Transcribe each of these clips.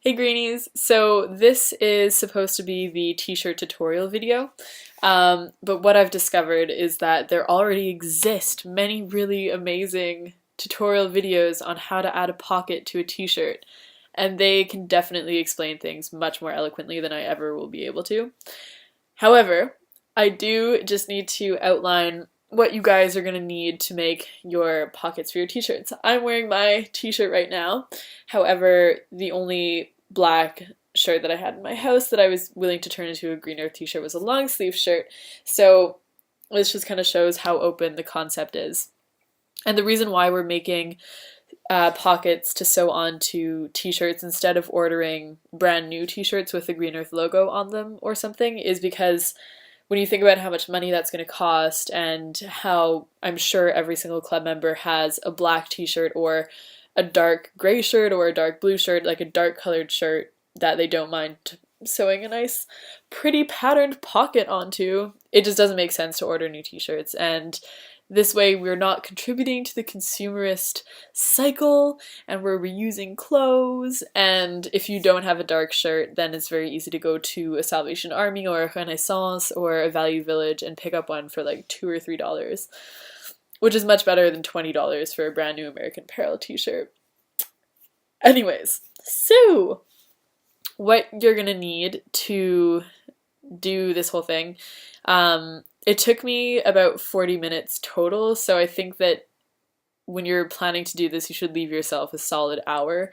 Hey greenies! So this is supposed to be the t-shirt tutorial video, but what I've discovered is that there already exist many really amazing tutorial videos on how to add a pocket to a t-shirt, and they can definitely explain things much more eloquently than I ever will be able to. However, I do just need to outline what you guys are going to need to make your pockets for your t-shirts. I'm wearing my t-shirt right now. However, the only black shirt that I had in my house that I was willing to turn into a green earth t-shirt was a long sleeve shirt. So this just kind of shows how open the concept is. And the reason why we're making pockets to sew onto t-shirts instead of ordering brand new t-shirts with the Green Earth logo on them or something is because when you think about how much money that's going to cost and how I'm sure every single club member has a black t-shirt or a dark gray shirt or a dark blue shirt, like a dark colored shirt that they don't mind sewing a nice pretty patterned pocket onto, it just doesn't make sense to order new t-shirts. And this way we're not contributing to the consumerist cycle and we're reusing clothes, and if you don't have a dark shirt then it's very easy to go to a Salvation Army or a Renaissance or a Value Village and pick up one for like $2 or $3, which is much better than $20 for a brand new American Apparel t-shirt. Anyways, so what you're gonna need to do this whole thing, it took me about 40 minutes total, so I think that when you're planning to do this, you should leave yourself a solid hour,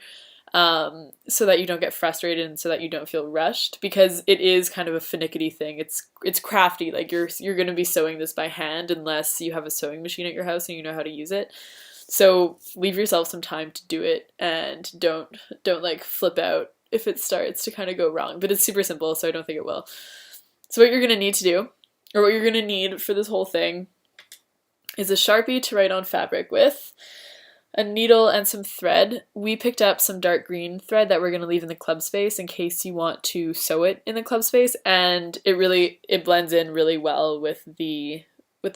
so that you don't get frustrated and so that you don't feel rushed, because it is kind of a finicky thing. It's crafty, like you're going to be sewing this by hand unless you have a sewing machine at your house and you know how to use it. So leave yourself some time to do it and don't like flip out if it starts to kind of go wrong, but it's super simple, so I don't think it will. So what you're going to need to do, or what you're going to need for this whole thing, is a Sharpie to write on fabric with, a needle and some thread. We picked up some dark green thread that we're going to leave in the club space in case you want to sew it in the club space, and it blends in really well with the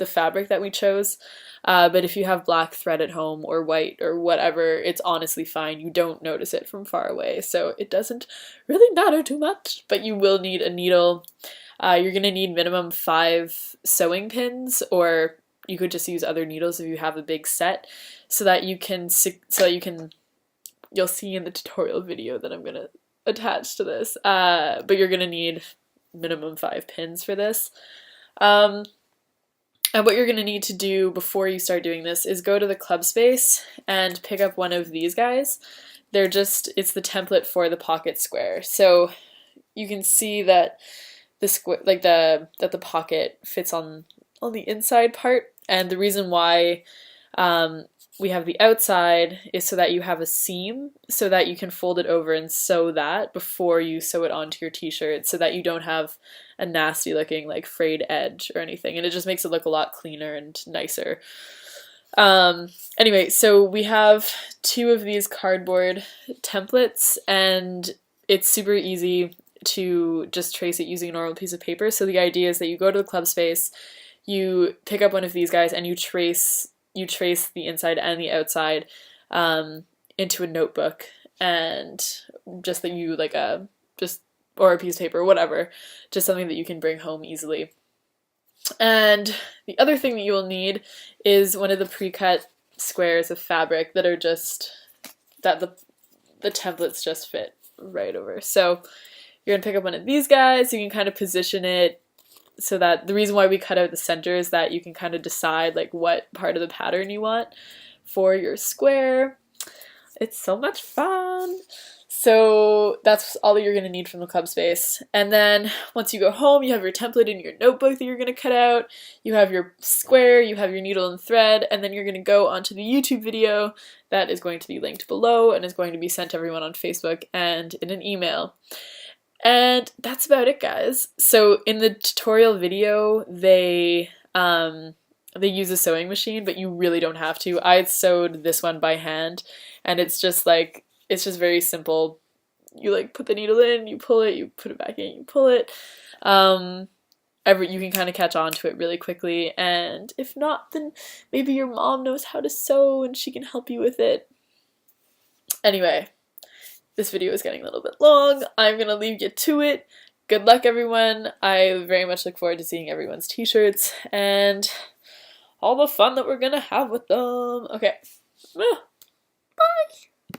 fabric that we chose. But if you have black thread at home or white or whatever, it's honestly fine. You don't notice it from far away, so it doesn't really matter too much. But you will need a needle. You're going to need minimum 5 sewing pins, or you could just use other needles if you have a big set, so that you'll see in the tutorial video that I'm going to attach to this, but you're going to need minimum 5 pins for this. And what you're going to need to do before you start doing this is go to the club space and pick up one of these guys. It's the template for the pocket square. So you can see that the pocket fits on the inside part, and the reason why we have the outside is so that you have a seam so that you can fold it over and sew that before you sew it onto your t-shirt, so that you don't have a nasty looking like frayed edge or anything, and it just makes it look a lot cleaner and nicer. Anyway, so we have 2 of these cardboard templates, and it's super easy to just trace it using a normal piece of paper. So the idea is that you go to the club space, you pick up one of these guys, and you trace the inside and the outside into a notebook, and just that you or a piece of paper, whatever, just something that you can bring home easily. And the other thing that you will need is one of the pre-cut squares of fabric that are just that the templates just fit right over. So you're gonna pick up one of these guys. You can kind of position it so that the reason why we cut out the center is that you can kind of decide like what part of the pattern you want for your square. It's so much fun. So that's all that you're going to need from the club space. And then once you go home, you have your template in your notebook that you're going to cut out. You have your square, you have your needle and thread, and then you're going to go onto the YouTube video that is going to be linked below and is going to be sent to everyone on Facebook and in an email. And that's about it, guys. So in the tutorial video, they use a sewing machine, but you really don't have to. I sewed this one by hand, and it's just very simple. You like put the needle in, you pull it, you put it back in, you pull it. You can kind of catch on to it really quickly, and if not, then maybe your mom knows how to sew and she can help you with it. Anyway, this video is getting a little bit long. I'm gonna leave you to it. Good luck, everyone. I very much look forward to seeing everyone's t-shirts and all the fun that we're gonna have with them. Okay. Bye!